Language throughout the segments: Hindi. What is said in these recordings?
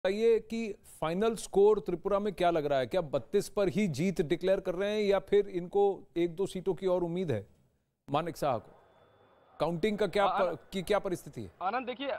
बताइए कि फाइनल स्कोर त्रिपुरा में क्या लग रहा है? क्या 32 पर ही जीत डिक्लेयर कर रहे हैं या फिर इनको एक दो सीटों की और उम्मीद है मानिक शाह को? काउंटिंग का क्या परिस्थिति है? आनंद देखिए,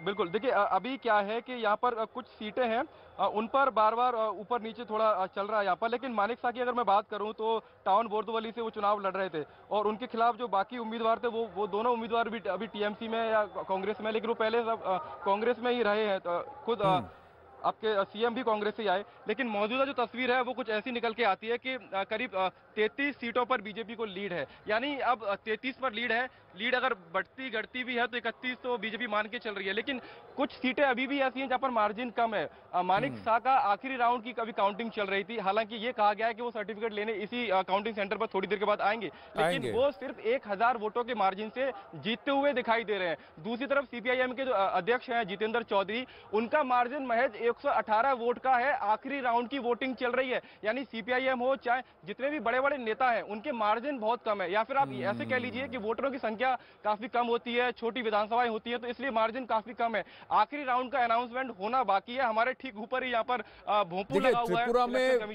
बिल्कुल देखिए, अभी क्या है कि यहाँ पर कुछ सीटें हैं, उन पर बार बार ऊपर नीचे थोड़ा चल रहा है यहाँ पर। लेकिन मानिक शाह की अगर मैं बात करूँ तो टाउन बोरदोवली से वो चुनाव लड़ रहे थे और उनके खिलाफ जो बाकी उम्मीदवार थे वो दोनों उम्मीदवार भी अभी टीएमसी में या कांग्रेस में, लेकिन वो पहले सब कांग्रेस में ही रहे हैं। तो खुद आपके सीएम भी कांग्रेस से आए। लेकिन मौजूदा जो तस्वीर है वो कुछ ऐसी निकल के आती है कि करीब 33 सीटों पर बीजेपी को लीड है। यानी अब 33 पर लीड है। लीड अगर बढ़ती घटती भी है तो 31 तो बीजेपी मान के चल रही है। लेकिन कुछ सीटें अभी भी ऐसी हैं जहां पर मार्जिन कम है। मानिक शाह का आखिरी राउंड की कभी काउंटिंग चल रही थी। हालांकि ये कहा गया है कि वो सर्टिफिकेट लेने इसी काउंटिंग सेंटर पर थोड़ी देर के बाद आएंगे, लेकिन वो सिर्फ 1000 वोटों के मार्जिन से जीतते हुए दिखाई दे रहे हैं। दूसरी तरफ सीपीआईएम के जो अध्यक्ष हैं जितेंद्र चौधरी, उनका मार्जिन महज 118 वोट का है। आखिरी राउंड की वोटिंग चल रही है। यानी सीपीआईएम हो चाहे जितने भी बड़े बड़े नेता हैं, उनके मार्जिन बहुत कम है। या फिर आप ऐसे कह लीजिए कि वोटरों की संख्या काफी कम होती है, छोटी विधानसभाएं होती है, तो इसलिए मार्जिन काफी कम है। आखिरी राउंड का अनाउंसमेंट होना बाकी है। हमारे ठीक ऊपर ही यहाँ पर भोंपू लगा हुआ है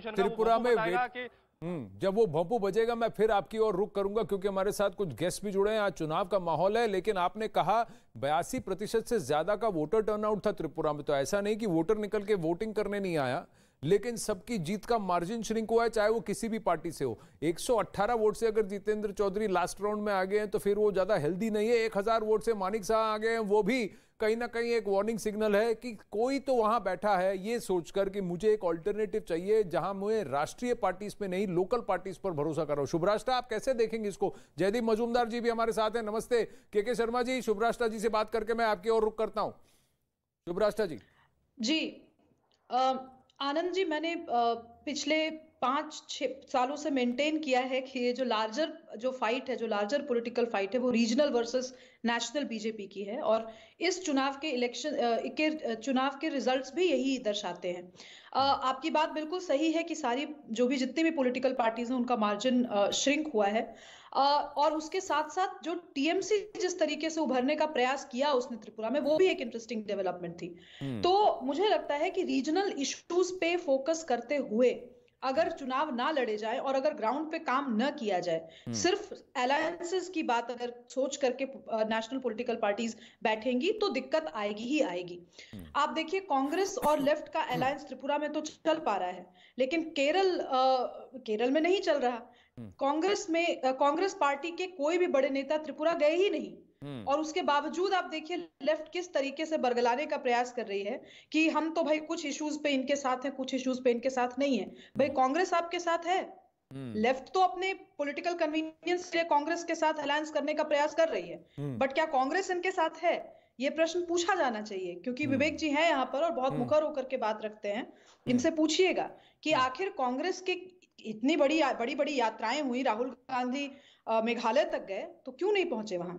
त्रिपुरा में जब वो भोंपू बजेगा मैं फिर आपकी ओर रुख करूंगा, क्योंकि हमारे साथ कुछ गेस्ट भी जुड़े हैं। आज चुनाव का माहौल है, लेकिन आपने कहा 82% से ज्यादा का वोटर टर्नआउट था त्रिपुरा में। तो ऐसा नहीं कि वोटर निकल के वोटिंग करने नहीं आया, लेकिन सबकी जीत का मार्जिन श्रिंक हुआ है, चाहे वो किसी भी पार्टी से हो। 118 वोट से अगर जितेंद्र चौधरी लास्ट राउंड में आ गए हैं तो फिर वो ज्यादा हेल्दी नहीं है। 1000 वोट से मानिक शाह आ गए हैं, वो भी कहीं ना कहीं एक वार्निंग सिग्नल है कि कोई तो वहां बैठा है ये सोचकर कि मुझे एक ऑल्टरनेटिव चाहिए जहां मैं राष्ट्रीय पार्टीज पे नहीं लोकल पार्टीज पर भरोसा कर रहा हूं। शुभराष्ट्र, आप कैसे देखेंगे इसको? जयदीप मजूमदार जी भी हमारे साथ हैं। नमस्ते के शर्मा जी। शुभराष्ट्र जी से बात करके मैं आपकी ओर रुख करता हूं। शुभराष्ट्र जी। जी आनंद जी, मैंने पिछले 5-6 सालों से मेंटेन किया है कि ये जो लार्जर जो फाइट है, जो लार्जर पॉलिटिकल फाइट है, वो रीजनल वर्सेस नेशनल बीजेपी की है। और इस चुनाव के चुनाव के रिजल्ट्स भी यही दर्शाते हैं। आपकी बात बिल्कुल सही है कि सारी जो भी जितनी भी पॉलिटिकल पार्टीज हैं उनका मार्जिन श्रिंक हुआ है। और उसके साथ साथ जो टीएमसी जिस तरीके से उभरने का प्रयास किया उसने त्रिपुरा में, वो भी एक इंटरेस्टिंग डेवलपमेंट थी। तो मुझे लगता है कि रीजनल इश्यूज पे फोकस करते हुए अगर चुनाव ना लड़े जाए और अगर ग्राउंड पे काम न किया जाए, सिर्फ अलायंसेस की बात अगर सोच करके नेशनल पॉलिटिकल पार्टीज बैठेंगी तो दिक्कत आएगी ही आएगी। आप देखिए, कांग्रेस और लेफ्ट का अलायंस त्रिपुरा में तो चल पा रहा है, लेकिन केरल में नहीं चल रहा। कांग्रेस पार्टी के कोई भी बड़े नेता त्रिपुरा गए ही नहीं। और उसके बावजूद आप देखिए लेफ्ट किस तरीके से बरगलाने का प्रयास कर रही है कि हम तो भाई कुछ इश्यूज पे इनके साथ हैं, कुछ इश्यूज पे इनके साथ नहीं है। भाई कांग्रेस आपके साथ है। लेफ्ट तो अपने पॉलिटिकल कन्वीनियंस के लिए कांग्रेस के साथ अलायंस करने का प्रयास कर रही है, बट क्या कांग्रेस इनके साथ है? ये प्रश्न पूछा जाना चाहिए, क्योंकि विवेक जी हैं यहाँ पर और बहुत मुखर होकर के बात रखते हैं। इनसे पूछिएगा कि आखिर कांग्रेस के इतनी बड़ी बड़ी यात्राएं हुई, राहुल गांधी मेघालय तक गए, तो क्यों नहीं पहुंचे वहां?